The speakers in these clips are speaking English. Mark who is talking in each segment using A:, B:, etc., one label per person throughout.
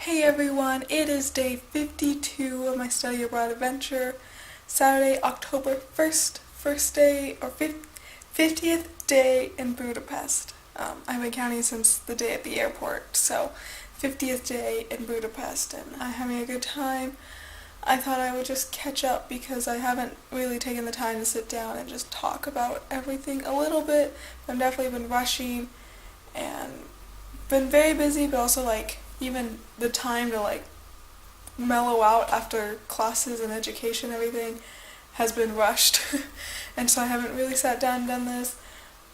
A: Hey everyone, it is day 52 of my study abroad adventure. Saturday, October 1st, first day or 50th day in Budapest. I've been counting since the day at the airport, so 50th day in Budapest, and I'm having a good time. I thought I would just catch up because I haven't really taken the time to sit down and just talk about everything a little bit. I've definitely been rushing and been very busy, but also even the time to mellow out after classes and education and everything has been rushed. And so I haven't really sat down and done this.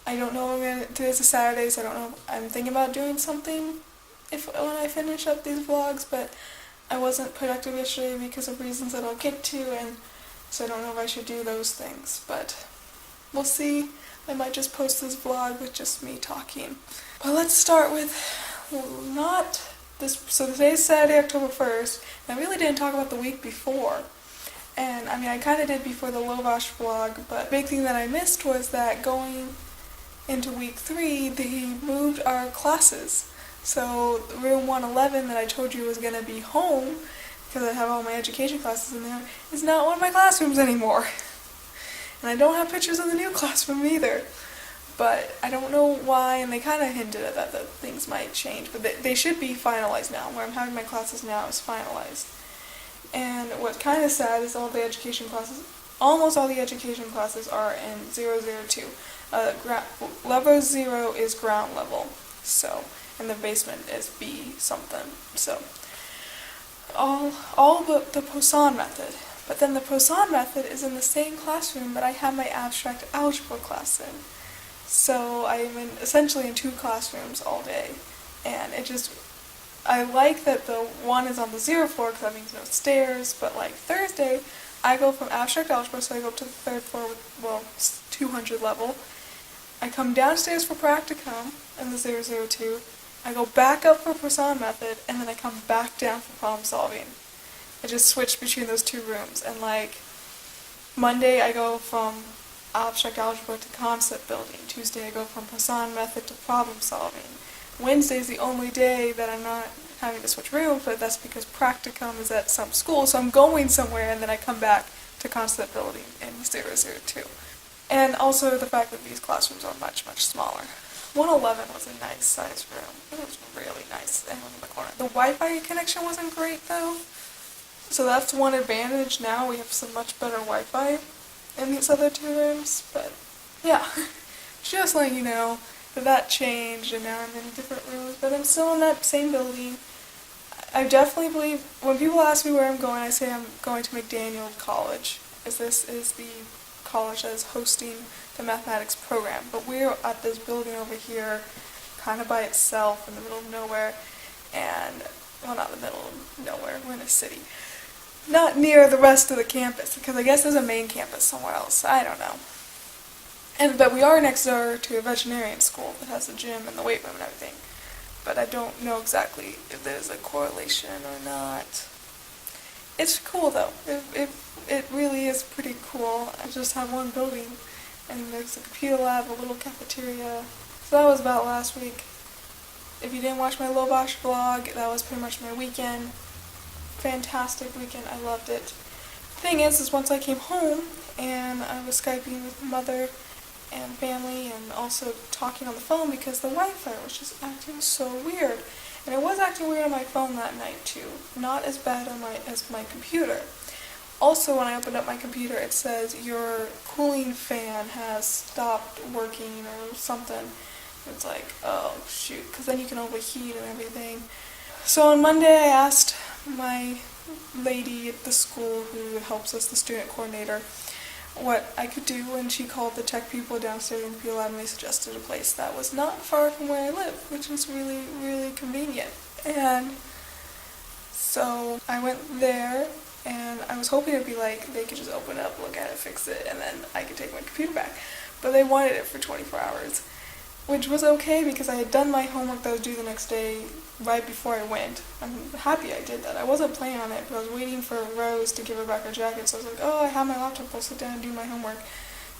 A: I don't know today's a Saturday, so I don't know, I'm thinking about doing something when I finish up these vlogs, but I wasn't productive yesterday because of reasons that I'll get to, and so I don't know if I should do those things, but we'll see. I might just post this vlog with just me talking. But let's start with so today's Saturday, October 1st, and I really didn't talk about the week before. And I kind of did before the Lovash vlog, but the big thing that I missed was that going into week 3, they moved our classes. So room 111 that I told you was going to be home, because I have all my education classes in there, is not one of my classrooms anymore. And I don't have pictures of the new classroom either. But I don't know why, and they kind of hinted at that things might change, but they should be finalized now. Where I'm having my classes now is finalized. And what's kind of sad is almost all the education classes are in 002. Level 0 is ground level, so, and the basement is B something. So, all but the Poisson method. But then the Poisson method is in the same classroom that I have my abstract algebra class in. So I'm essentially in 2 classrooms all day, and I like that the one is on the 0th floor because that means no stairs, but Thursday, I go from abstract algebra, so I go up to the 3rd floor, 200 level. I come downstairs for practicum in the 002, I go back up for Poisson method, and then I come back down for problem solving. I just switch between those 2 rooms, and Monday I go from abstract algebra to concept building. Tuesday I go from Poisson method to problem solving. Wednesday's the only day that I'm not having to switch rooms, but that's because practicum is at some school, so I'm going somewhere and then I come back to concept building in 002. And also the fact that these classrooms are much, much smaller. 111 was a nice sized room. It was really nice. And in the corner. The Wi-Fi connection wasn't great though, so that's one advantage. Now we have some much better Wi-Fi in these other 2 rooms, but yeah, just letting you know that changed, and now I'm in different rooms, but I'm still in that same building. I definitely believe, when people ask me where I'm going, I say I'm going to McDaniel College, as this is the college that is hosting the mathematics program, but we're at this building over here, kind of by itself, in the middle of nowhere, and, well, not the middle of nowhere, we're in a city. Not near the rest of the campus, because I guess there's a main campus somewhere else. I don't know. But we are next door to a veterinarian school that has a gym and the weight room and everything. But I don't know exactly if there's a correlation or not. It's cool though. It really is pretty cool. I just have one building, and there's a computer lab, a little cafeteria. So that was about last week. If you didn't watch my Lovash vlog, that was pretty much my weekend. Fantastic weekend, I loved it. The thing is once I came home and I was Skyping with mother and family and also talking on the phone because the Wi-Fi was just acting so weird. And it was acting weird on my phone that night too. Not as bad as my computer. Also, when I opened up my computer, it says your cooling fan has stopped working or something. It's like, oh shoot, because then you can overheat and everything. So on Monday I asked my lady at the school who helps us, the student coordinator, what I could do, and she called the tech people downstairs in the computer lab and they suggested a place that was not far from where I live, which was really, really convenient. And so I went there, and I was hoping it'd be they could just open it up, look at it, fix it, and then I could take my computer back. But they wanted it for 24 hours. Which was okay because I had done my homework that was due the next day right before I went. I'm happy I did that. I wasn't planning on it, but I was waiting for Rose to give her back her jacket, so I was like, oh, I have my laptop, I'll sit down and do my homework.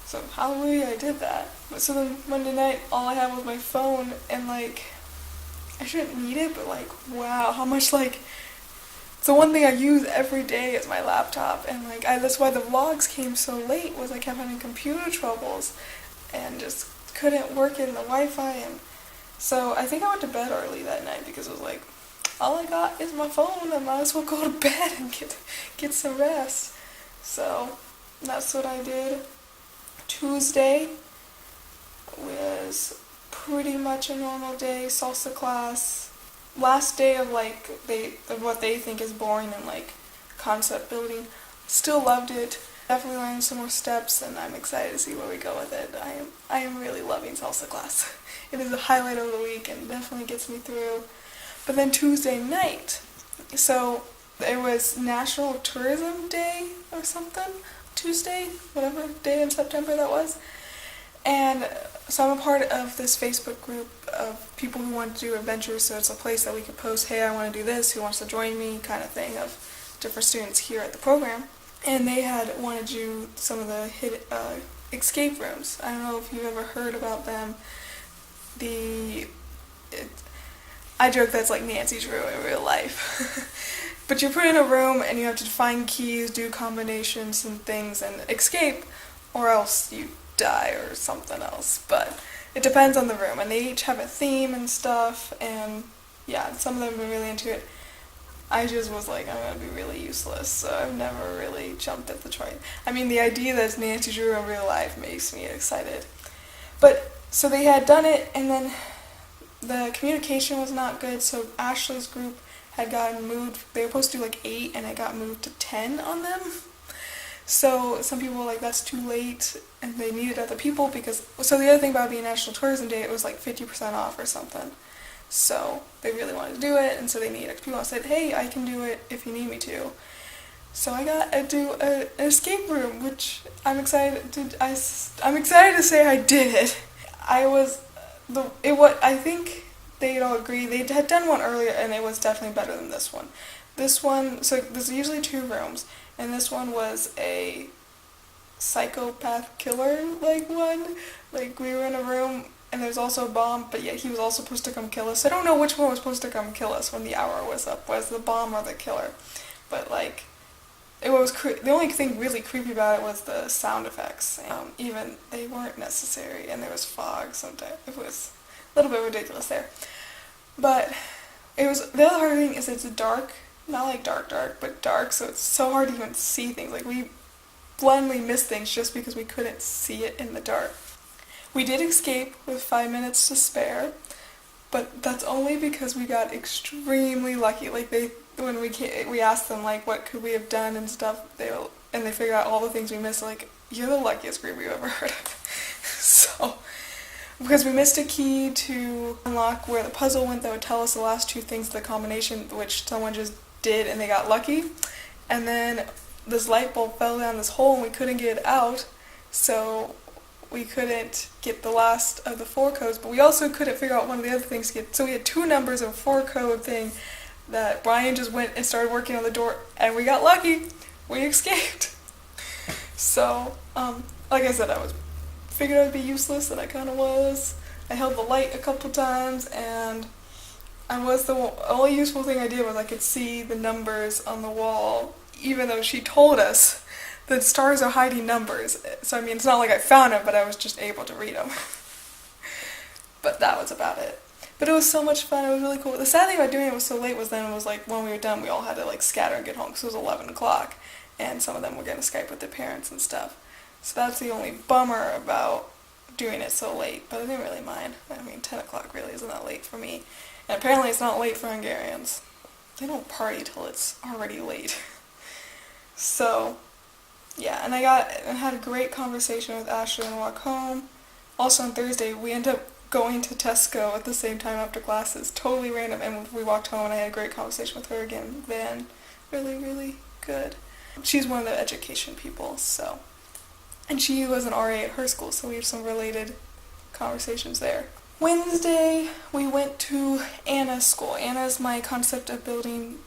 A: So hallelujah, I did that. But so then Monday night, all I had was my phone, and I shouldn't need it, but like, wow, how much like, it's the one thing I use every day is my laptop, and like, that's why the vlogs came so late, was I kept having computer troubles, and just couldn't work in the Wi-Fi, and so I think I went to bed early that night because it was like, all I got is my phone, I might as well go to bed and get some rest. So that's what I did. Tuesday was pretty much a normal day, salsa class. Last day of like what they think is boring and like concept building. Still loved it. Definitely learned some more steps, and I'm excited to see where we go with it. I am really loving salsa class. It is a highlight of the week and definitely gets me through. But then Tuesday night, so it was National Tourism Day or something, Tuesday, whatever day in September that was. And so I'm a part of this Facebook group of people who want to do adventures, so it's a place that we could post, hey, I want to do this, who wants to join me, kind of thing, of different students here at the program. And they had wanted to do some of the escape rooms. I don't know if you've ever heard about them. I joke that's like Nancy's Drew in real life. But you're put in a room and you have to find keys, do combinations and things, and escape, or else you die or something else. But it depends on the room, and they each have a theme and stuff, and yeah, some of them have been really into it. I just was like, I'm going to be really useless, so I've never really jumped at the try. I mean, the idea that it's Nancy Drew in real life makes me excited. But, so they had done it, and then the communication was not good, so Ashley's group had gotten moved. They were supposed to do like 8, and it got moved to 10 on them. So some people were like, that's too late, and they needed other people because, so the other thing about being National Tourism Day, it was like 50% off or something. So they really wanted to do it, and so they needed people. I said, hey, I can do it if you need me to. So I got to do an escape room, which I'm excited to say I did it. I think they'd all agree. They had done one earlier, and it was definitely better than this one. This one, so there's usually 2 rooms, and this one was a psychopath killer like one. Like, we were in a room, and there was also a bomb, but yet he was also supposed to come kill us. So I don't know which one was supposed to come kill us when the hour was up, was the bomb or the killer. But like, it was the only thing really creepy about it was the sound effects. Even they weren't necessary, and there was fog sometimes. It was a little bit ridiculous there. But it was, the other hard thing is it's dark, not like dark, but dark, so it's so hard to even see things. Like, we blindly missed things just because we couldn't see it in the dark. We did escape with 5 minutes to spare, but that's only because we got extremely lucky. Like, when we asked them, like, what could we have done and stuff, they figured out all the things we missed. Like, you're the luckiest group we've ever heard of. So, because we missed a key to unlock where the puzzle went that would tell us the last 2 things of the combination, which someone just did and they got lucky. And then this light bulb fell down this hole and we couldn't get it out, so we couldn't get the last of the 4 codes, but we also couldn't figure out one of the other things to get. So we had 2 numbers of a 4-code thing that Brian just went and started working on the door, and we got lucky. We escaped. So, like I said, figured I'd be useless, and I kind of was. I held the light a couple times, and the only useful thing I did was I could see the numbers on the wall, even though she told us that stars are hiding numbers. So, I mean, it's not like I found them, but I was just able to read them. But that was about it. But it was so much fun. It was really cool. The sad thing about doing it was so late was then it was like when we were done, we all had to like scatter and get home because it was 11 o'clock. And some of them were going to Skype with their parents and stuff. So that's the only bummer about doing it so late. But I didn't really mind. I mean, 10 o'clock really isn't that late for me. And apparently it's not late for Hungarians. They don't party till it's already late. So, yeah. And I had a great conversation with Ashley on the walk home. Also on Thursday, we ended up going to Tesco at the same time after classes. Totally random. And we walked home and I had a great conversation with her again then. Really, really good. She's one of the education people, so. And she was an RA at her school, so we have some related conversations there. Wednesday, we went to Anna's school. Anna's my concept of building,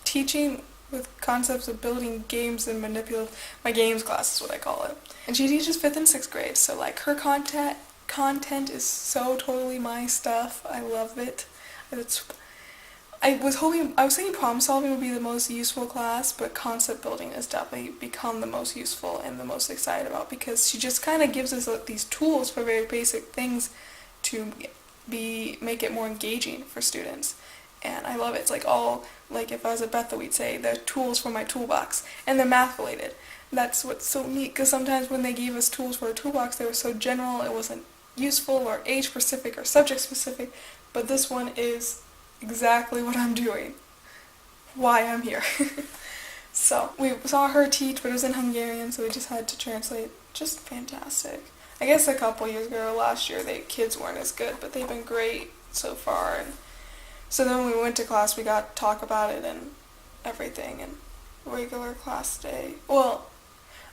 A: teaching with concepts of building games and manipulative, my games class is what I call it. And she teaches 5th and 6th grade, so like her content content is so totally my stuff. I love it. I was thinking problem solving would be the most useful class, but concept building has definitely become the most useful and the most excited about, because she just kind of gives us these tools for very basic things to make it more engaging for students. And I love it. It's like all, like if I was at Bethel, we'd say the tools for my toolbox, and they're math related. That's what's so neat, because sometimes when they gave us tools for a toolbox, they were so general, it wasn't useful or age specific or subject specific, but this one is exactly what I'm doing, why I'm here. So we saw her teach, but it was in Hungarian, so we just had to translate. Just fantastic. I guess a couple years ago, last year, the kids weren't as good, but they've been great so far. And so then when we went to class, we got to talk about it and everything, and regular class day. Well,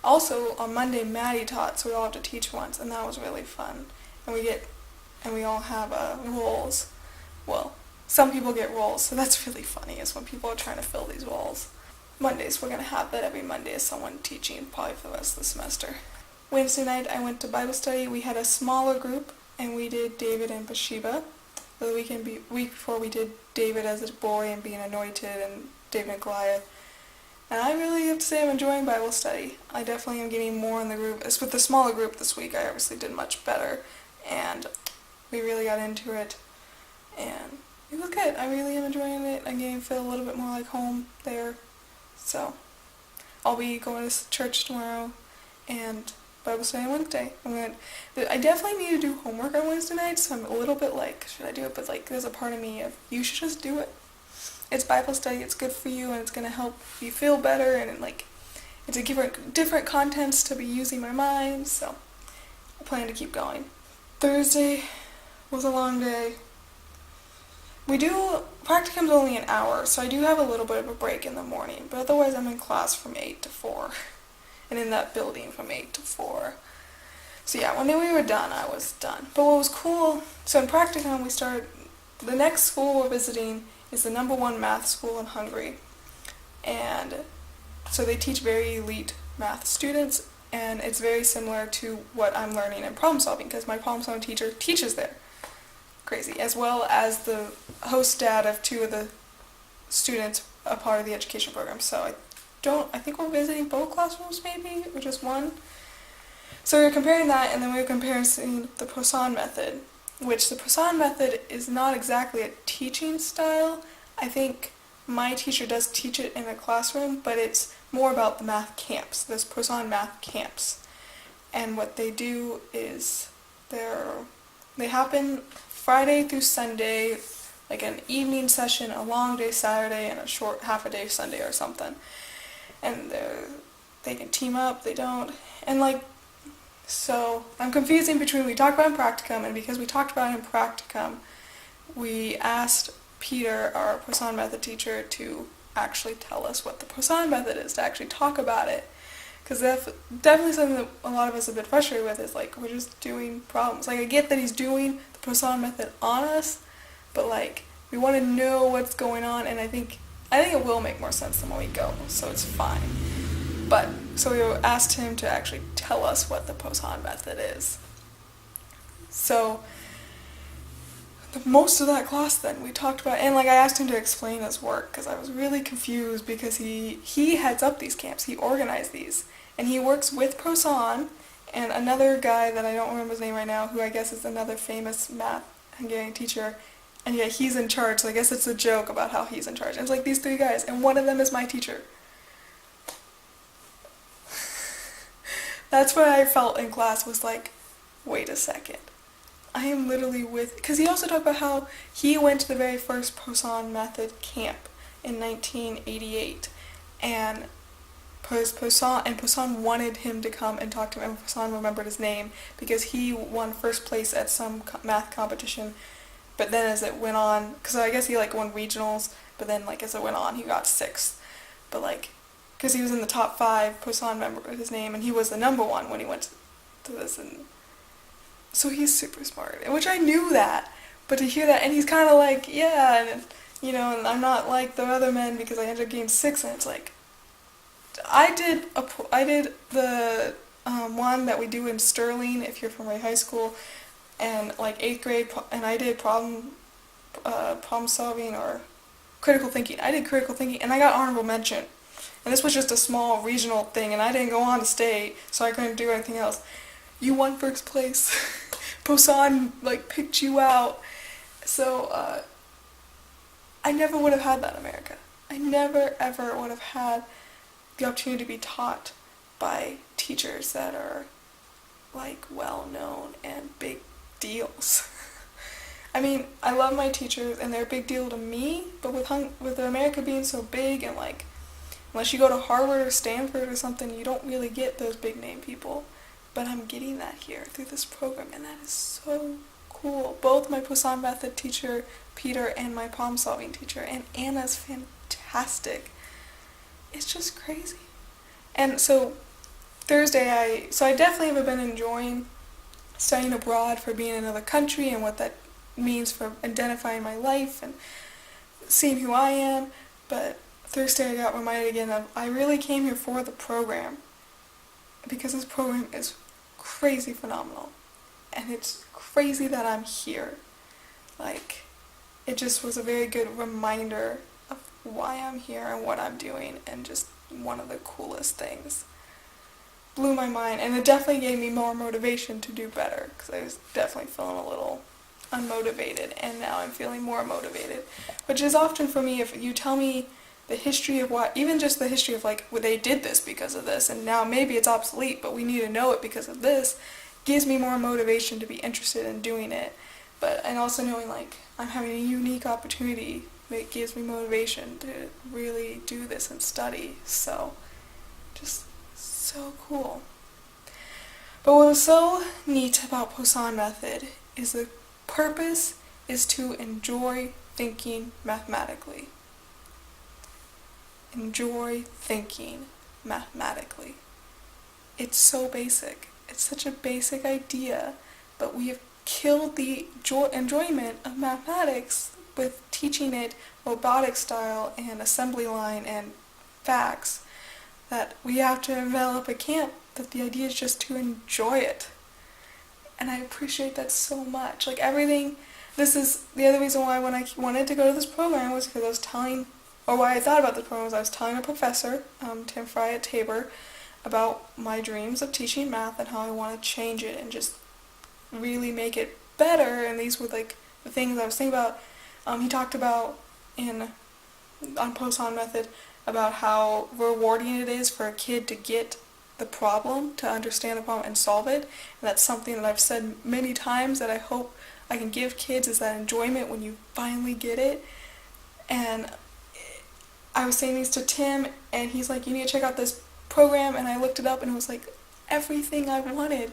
A: also on Monday, Maddie taught, so we all have to teach once, and that was really fun. And we all have roles. Well, some people get roles, so that's really funny, is when people are trying to fill these roles. Mondays, we're going to have that every Monday is someone teaching, probably for the rest of the semester. Wednesday night, I went to Bible study. We had a smaller group, and we did David and Bathsheba. The week before, we did David as a boy and being anointed, and David and Goliath. And I really have to say I'm enjoying Bible study. I definitely am getting more in the group. It's with the smaller group this week, I obviously did much better, and we really got into it, and it was good. I really am enjoying it. I'm getting to feel a little bit more like home there. So I'll be going to church tomorrow and Bible study on Wednesday. I definitely need to do homework on Wednesday night, so I'm a little bit like, should I do it? But like, there's a part of me of, you should just do it. It's Bible study, it's good for you, and it's going to help you feel better, and like, it's a different contents to be using my mind, so I plan to keep going. Thursday was a long day. Practicum's only an hour, so I do have a little bit of a break in the morning, but otherwise I'm in class from 8 to 4, and in that building from 8 to 4. So yeah, when we were done, I was done. But what was cool, so in practicum the next school we're visiting is the #1 math school in Hungary, and so they teach very elite math students, and it's very similar to what I'm learning in problem solving, because my problem solving teacher teaches there. Crazy, as well as the host dad of 2 of the students a part of the education program. So I think we're visiting both classrooms maybe, or just one. So we were comparing that, and then we were comparing the Poisson method, which the Poisson method is not exactly a teaching style. I think my teacher does teach it in a classroom, but it's more about the math camps, those Poisson math camps. And what they do is they happen Friday through Sunday, like an evening session, a long day Saturday, and a short half a day Sunday or something. And they can team up, they don't. And like, so I'm confusing between we talked about in practicum, and because we talked about it in practicum, we asked Peter, our Poisson method teacher, to actually tell us what the Poisson method is, to actually talk about it. Because that's definitely something that a lot of us have been frustrated with, is like, we're just doing problems. Like, I get that he's doing the Poisson method on us, but like, we want to know what's going on, and I think it will make more sense than when we go, so it's fine. But, so we asked him to actually tell us what the Poisson method is. So, most of that class then, we talked about, and like I asked him to explain his work, because I was really confused, because he heads up these camps, he organized these, and he works with Poisson, and another guy that I don't remember his name right now, who I guess is another famous math Hungarian teacher, and yeah, he's in charge, so I guess it's a joke about how he's in charge. And it's like these 3 guys, and one of them is my teacher. That's what I felt in class, was like, wait a second. I am literally because he also talked about how he went to the very first Poisson method camp in 1988, and Poisson wanted him to come and talk to him, and Poisson remembered his name, because he won first place at some math competition, but then as it went on, because I guess he like won regionals, but then like as it went on, he got 6th, but like, because he was in the top 5, Poisson remembered his name, and he was the #1 when he went to this, and so he's super smart, which I knew that, but to hear that, and he's kind of like, yeah, and you know, and I'm not like the other men because I ended up getting 6, and it's like, I did the one that we do in Sterling, if you're from Ray High School, and like 8th grade, and I did problem solving or critical thinking. I did critical thinking, and I got honorable mention. And this was just a small regional thing, and I didn't go on to state, so I couldn't do anything else. You won first place. Poisson like picked you out. So I never would have had that in America. I never ever would have had the opportunity to be taught by teachers that are like well known and big deals. I mean, I love my teachers and they're a big deal to me, but with America being so big and like unless you go to Harvard or Stanford or something, you don't really get those big name people. But I'm getting that here through this program, and that is so cool. Both my Poisson method teacher, Peter, and my problem solving teacher, and Anna's fantastic. It's just crazy. And so Thursday, I definitely have been enjoying studying abroad for being in another country and what that means for identifying my life and seeing who I am. But Thursday I got reminded again of I really came here for the program because this program is crazy phenomenal. And it's crazy that I'm here. Like, it just was a very good reminder of why I'm here and what I'm doing, and just one of the coolest things. Blew my mind, and it definitely gave me more motivation to do better, because I was definitely feeling a little unmotivated, and now I'm feeling more motivated. Which is often for me, if you tell me the history of what, even just the history of like, well, they did this because of this, and now maybe it's obsolete, but we need to know it because of this, gives me more motivation to be interested in doing it. And also knowing like I'm having a unique opportunity, it gives me motivation to really do this and study. So just so cool. But what was so neat about Poisson method is the purpose is to enjoy thinking mathematically. Enjoy thinking mathematically. It's so basic. It's such a basic idea, but we have killed the enjoyment of mathematics with teaching it robotic style and assembly line and facts, that we have to develop a camp that the idea is just to enjoy it. And I appreciate that so much. Like everything, this is the other reason why when I wanted to go to this program was because I was telling, or why I thought about this program was I was telling a professor, Tim Fry at Tabor, about my dreams of teaching math and how I want to change it and just really make it better. And these were like the things I was thinking about. He talked about on Poisson method about how rewarding it is for a kid to get the problem, to understand the problem and solve it. And that's something that I've said many times that I hope I can give kids, is that enjoyment when you finally get it. And I was saying these to Tim, and he's like, you need to check out this program, and I looked it up, and it was like everything I wanted.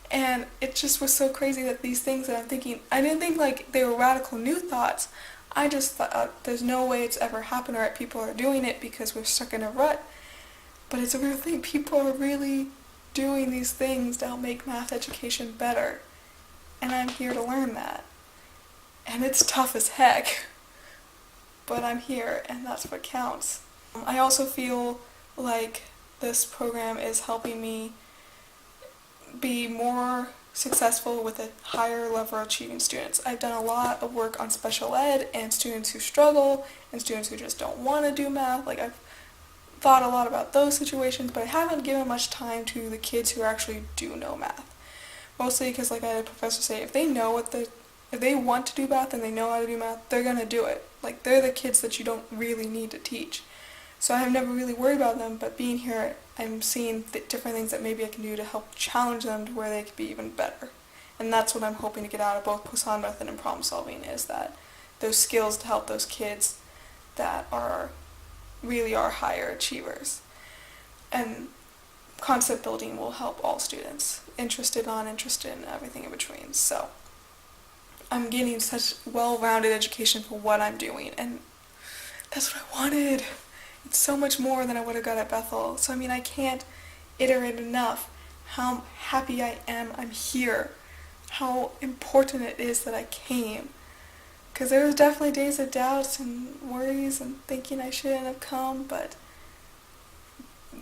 A: And it just was so crazy that these things that I'm thinking, I didn't think like they were radical new thoughts. I just thought there's no way it's ever happened, or people are doing it because we're stuck in a rut. But it's a real thing. People are really doing these things to help make math education better. And I'm here to learn that. And it's tough as heck. But I'm here, and that's what counts. I also feel like this program is helping me be more successful with a higher level achieving students. I've done a lot of work on special ed and students who struggle and students who just don't want to do math. Like I've thought a lot about those situations, but I haven't given much time to the kids who actually do know math. Mostly because, like I had a professor say, if they want to do math and they know how to do math, they're going to do it. Like they're the kids that you don't really need to teach. So I have never really worried about them, but being here, I'm seeing different things that maybe I can do to help challenge them to where they could be even better. And that's what I'm hoping to get out of both Poisson method and problem solving, is that those skills to help those kids that really are higher achievers. And concept building will help all students, interested, non-interested, and everything in between. So I'm getting such well-rounded education for what I'm doing, and that's what I wanted. It's so much more than I would have got at Bethel. So I mean, I can't iterate enough how happy I am I'm here, how important it is that I came. Because there was definitely days of doubts and worries and thinking I shouldn't have come, but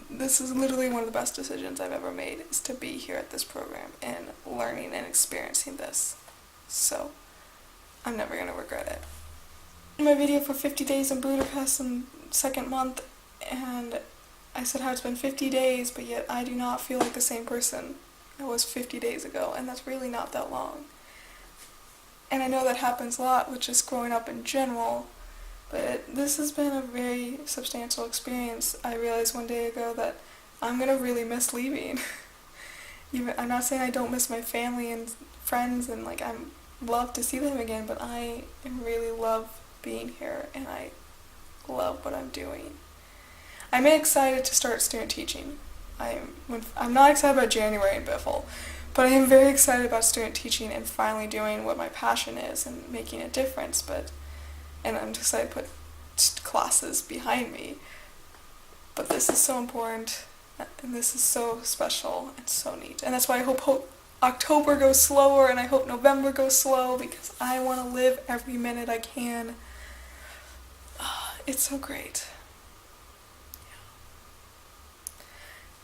A: this is literally one of the best decisions I've ever made, is to be here at this program and learning and experiencing this. So I'm never going to regret it. My video for 50 days in Budapest in second month, and I said how it's been 50 days, but yet I do not feel like the same person I was 50 days ago, and that's really not that long. And I know that happens a lot with just growing up in general, but this has been a very substantial experience. I realized one day ago that I'm going to really miss leaving. I'm not saying I don't miss my family and friends, and like I'm love to see them again, but I really love being here, and I love what I'm doing. I'm excited to start student teaching. I'm not excited about January in Biffle, but I am very excited about student teaching and finally doing what my passion is and making a difference. And I'm excited to put classes behind me. But this is so important, and this is so special and so neat. And that's why I hope October goes slower, and I hope November goes slow, because I want to live every minute I can. It's so great.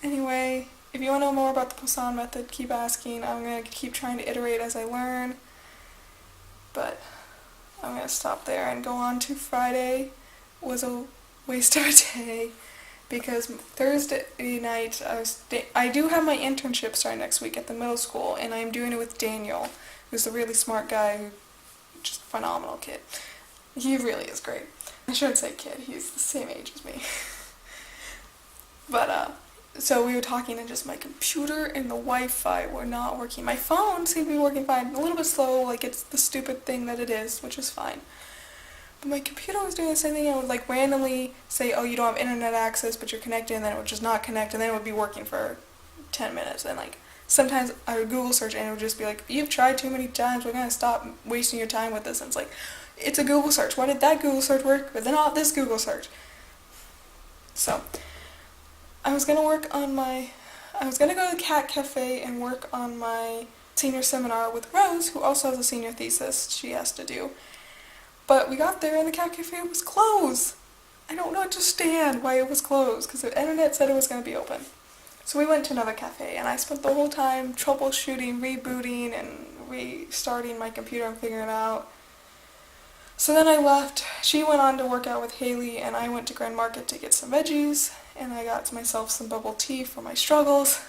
A: Anyway, if you want to know more about the Poisson method, keep asking. I'm going to keep trying to iterate as I learn. But I'm going to stop there and go on to Friday. Was a waste of a day, because Thursday night I do have my internship starting next week at the middle school, and I'm doing it with Daniel, who's a really smart guy, just a phenomenal kid. He really is great. I shouldn't say kid, he's the same age as me. But so we were talking, and just my computer and the Wi-Fi were not working. My phone seemed to be working fine, a little bit slow, like it's the stupid thing that it is, which is fine. But my computer was doing the same thing. I would like randomly say, oh, you don't have internet access, but you're connected, and then it would just not connect, and then it would be working for 10 minutes. And like sometimes I would Google search, and it would just be like, you've tried too many times, we're going to stop wasting your time with this. And it's like, it's a Google search. Why did that Google search work, but then not this Google search? So I was going to go to the Cat Cafe and work on my senior seminar with Rose, who also has a senior thesis she has to do. But we got there, and the Cat Cafe was closed. I don't understand why it was closed, because the internet said it was going to be open. So we went to another cafe, and I spent the whole time troubleshooting, rebooting, and restarting my computer and figuring it out. So then I left. She went on to work out with Haley, and I went to Grand Market to get some veggies, and I got myself some bubble tea for my struggles.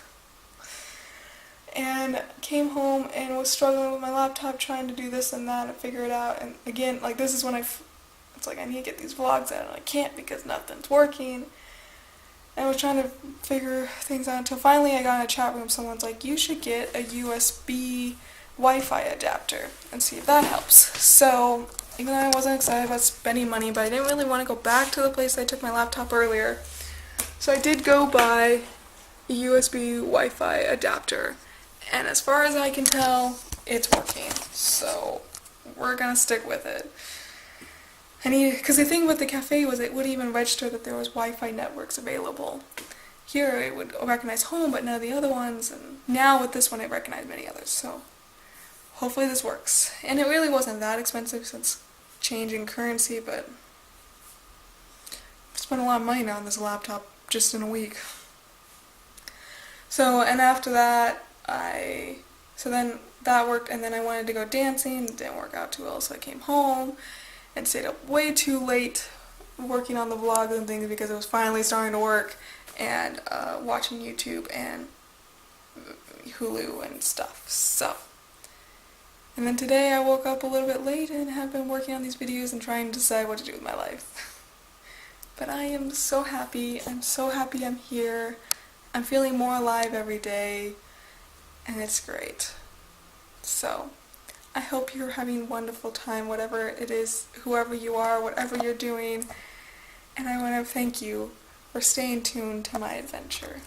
A: And came home and was struggling with my laptop, trying to do this and that and figure it out. And again, like this is when it's like I need to get these vlogs out, and I can't because nothing's working. And I was trying to figure things out until finally I got in a chat room. Someone's like, you should get a USB Wi-Fi adapter and see if that helps. So even though I wasn't excited about spending money, but I didn't really want to go back to the place I took my laptop earlier. So I did go buy a USB Wi-Fi adapter. And as far as I can tell, it's working. So we're gonna stick with it. Because the thing with the cafe was it wouldn't even register that there was Wi-Fi networks available. Here it would recognize home, but none of the other ones. And now with this one, it recognized many others. So hopefully this works. And it really wasn't that expensive since changing currency, but I spent a lot of money now on this laptop just in a week. So, and after that, then that worked, and then I wanted to go dancing. It didn't work out too well, so I came home and stayed up way too late working on the vlogs and things because it was finally starting to work, and watching YouTube and Hulu and stuff. So, and then today I woke up a little bit late and have been working on these videos and trying to decide what to do with my life. But I am so happy. I'm so happy I'm here. I'm feeling more alive every day. And it's great. So, I hope you're having a wonderful time, whatever it is, whoever you are, whatever you're doing. And I want to thank you for staying tuned to my adventure.